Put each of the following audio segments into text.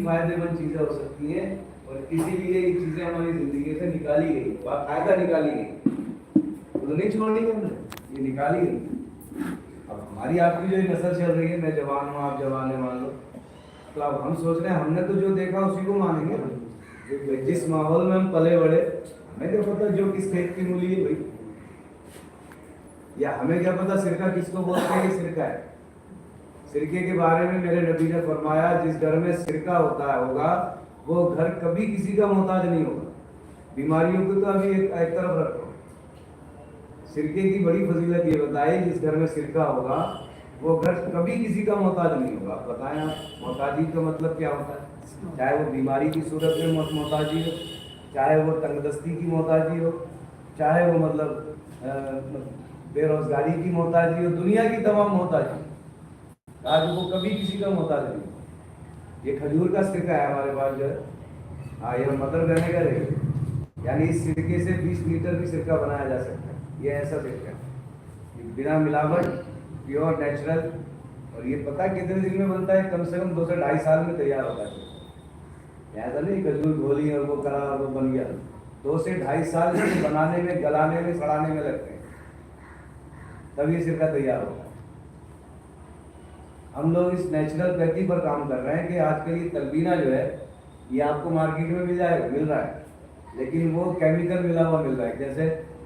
फायदेमंद चीजें हो सकती हैं और इसीलिए ये चीजें हमारी जिंदगी से निकाली गई, बाकायदा निकाली गई, तो नहीं छोड़नी हमने, ये निकाली गई। अब हमारी आपकी जो नस्ल चल रही है, मैं जवान हूँ आप जवान है मान लो, तो अब हम सोच रहे हैं हमने तो जो देखा उसी को मानेंगे ना। जिस माहौल में हम पले बड़े, हमें क्या पता जो किस खेत की मूली है भाई, या हमें क्या पता सिरका किसको बोलते हैं, ये सिरका है। सिरके के बारे में मेरे नबी ने फरमाया जिस घर में सिरका होता होगा वो घर कभी किसी का मोहताज नहीं होगा। बीमारियों को तो अभी एक तरफ रखो, सिरके की बड़ी फजीलत ये बताई जिस घर में सिरका होगा वो घर कभी किसी का मोहताज नहीं होगा। आप बताएं, आप मोहताजी का मतलब क्या होता है? चाहे वो बीमारी की सूरत में मोहताजी हो, चाहे वो तंगदस्ती की मोहताजी हो, चाहे वो मतलब बेरोजगारी की मोहताजी हो, दुनिया की तमाम मोहताजी, आज वो कभी किसी का मोहताज नहीं। ये खजूर का सिरका है हमारे पास जो है, हाँ ये मदर रहने का रहेगा, यानी इस सिरके से 20 लीटर भी सिरका बनाया जा सकता है। ये ऐसा सिरका है बिना मिलावट, प्योर नेचुरल, और ये पता कितने दिन में बनता है? कम से कम 2 से 2.5 साल में तैयार होता है। ऐसा नहीं खजूर घोली और वो करा और वो बन गया, 2 से 2.5 साल इसको बनाने में, गलाने में, सड़ाने में लगते हैं, तब ये सिरका तैयार होता है। हम लोग इस नेचुरल पैकी पर काम कर रहे हैं कि आजकल ये तलबीना जो है ये आपको मार्केट में मिल जाएगा, मिल रहा है, लेकिन वो केमिकल मिला हुआ मिल रहा है, जैसे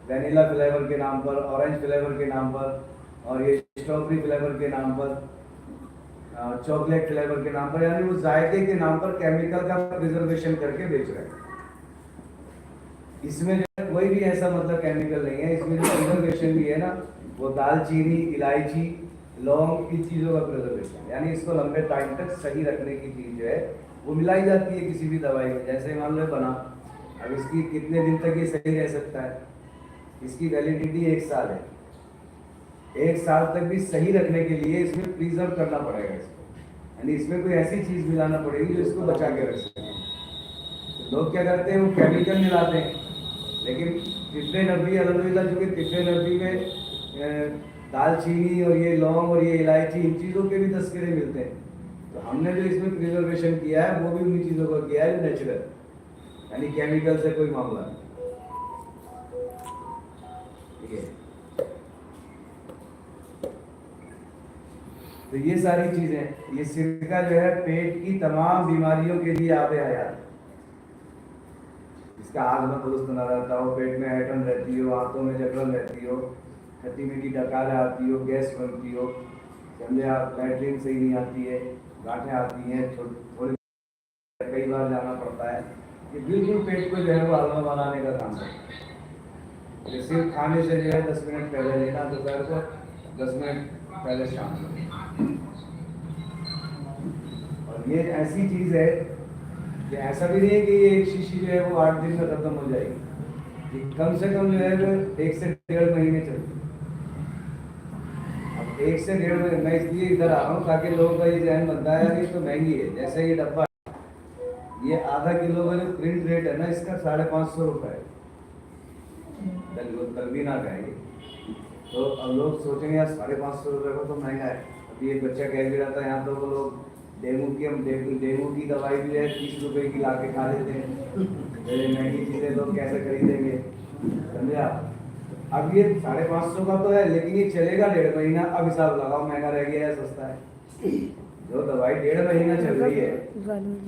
वैनिला फ्लेवर के नाम पर, ऑरेंज फ्लेवर के नाम पर, और ये स्ट्रॉबेरी फ्लेवर के नाम पर, चॉकलेट फ्लेवर के नाम पर, यानी वो जायके के नाम पर केमिकल का प्रिजर्वेशन करके बेच रहे हैं। इसमें जो है कोई भी ऐसा मतलब केमिकल नहीं है, इसमें जो प्रिजर्वेशन भी है ना वो दालचीनी, इलायची, लौंग, इन चीज़ों का प्रिजर्वेशन, यानी इसको लंबे टाइम तक सही रखने की चीज़ जो है वो मिलाई जाती है किसी भी दवाई में। जैसे मान लो बना, अब इसकी कितने दिन तक ये सही रह सकता है? इसकी वैलिडिटी 1 साल है। 1 साल तक भी सही रखने के लिए इसमें प्रिजर्व करना पड़ेगा इसको, यानी इसमें कोई ऐसी चीज़ मिलाना पड़ेगी जो इसको बचा के रख सके। तो लोग क्या करते हैं, वो केमिकल मिलाते हैं, लेकिन तिब्बे नबी अल्हम्दुलिल्लाह चूँकि तिब्बे नबी में दालचीनी और ये लौंग और ये इलायची, इन चीज़ों के भी तस्करे मिलते हैं, तो हमने जो इसमें प्रिजर्वेशन किया है वो भी उन्हीं चीज़ों का किया है नेचुरल, यानी केमिकल से कोई मामला नहीं। ठीक है, तो ये सारी चीज़ें, ये सिरका जो है पेट की तमाम बीमारियों के लिए आबे हयात। इसका आग में दुरुस्त न रहता हो, पेट में ऐंठन रहती हो, आंतों में जकड़न रहती हो, खट्टी मीठी डकारें आती हो, गैस बनती हो, समझे आप, लैट्रिन सही नहीं आती है, गांठें आती हैं, थोड़ी कई बार जाना पड़ता है, ये बिल्कुल पेट को जो है वो हलवा बनाने का काम है। ये सिर्फ खाने से जो है 10 मिनट पहले लेना, दोपहर को 10 मिनट पहले शाम को। और ये ऐसी चीज़ है कि ऐसा भी नहीं है कि ये एक शीशी जो है वो 8 दिन में खत्म हो जाएगी, ये कम से कम जो है वो 1 से 1.5 महीने चलती है। 1 से 1.5 महीने, मैं इसलिए इधर आ रहा हूँ ताकि लोगों का ये जहन बनता है कि तो महंगी है। जैसे ये डब्बा, ये आधा किलो का जो प्रिंट रेट है ना इसका 550 रुपये है, तलबीना का है। तो अब लोग सोचेंगे यार 550 रुपये को तो महंगा है। अभी एक बच्चा कह भी रहा था यहाँ तो वो लोग डेंगू की दवाई भी है 30 रुपये की ला के खा लेते हैं, महंगी चीज़ें लोग कैसे खरीदेंगे, समझे आप। अब ये 550 का तो है, लेकिन ये चलेगा 1.5 महीना। अब हिसाब लगाओ महंगा रह गया है सस्ता है। जो दवाई 1.5 महीना चल रही है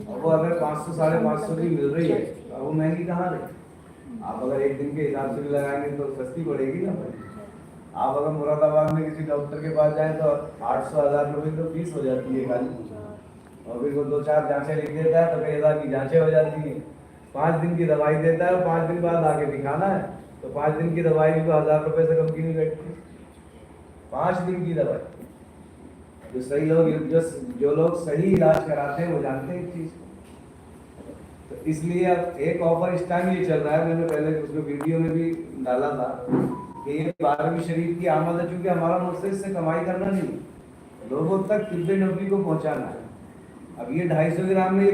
और वो अगर 500 550 की मिल रही है तो वो महंगी कहाँ रही? आप अगर एक दिन के हिसाब से भी लगाएंगे तो सस्ती पड़ेगी ना। आप अगर मुरादाबाद में किसी डॉक्टर के पास जाएं तो 800-1000 रुपये तो फीस हो जाती है खाली, और फिर वो 2-4 जांचें लिख देता है तो कई हज़ार की जांचें हो जाती हैं। 5 दिन की दवाई देता है और 5 दिन बाद आके दिखाना है, तो 5 दिन की दवाई भी तो 1000 रुपये से कम की नहीं बैठती। 5 दिन की दवाई, जो सही लोग, जो लोग सही इलाज कराते हैं वो जानते हैं इस चीज़। तो इसलिए अब एक ऑफर इस टाइम ये चल रहा है, मैंने पहले उसमें वीडियो में भी डाला था कि ये 12वीं शरीफ की आमद है, चूँकि हमारा मकसद इससे कमाई करना नहीं, लोगों तक तिब्बे नबी को पहुँचाना है। अब ये 250 ग्राम में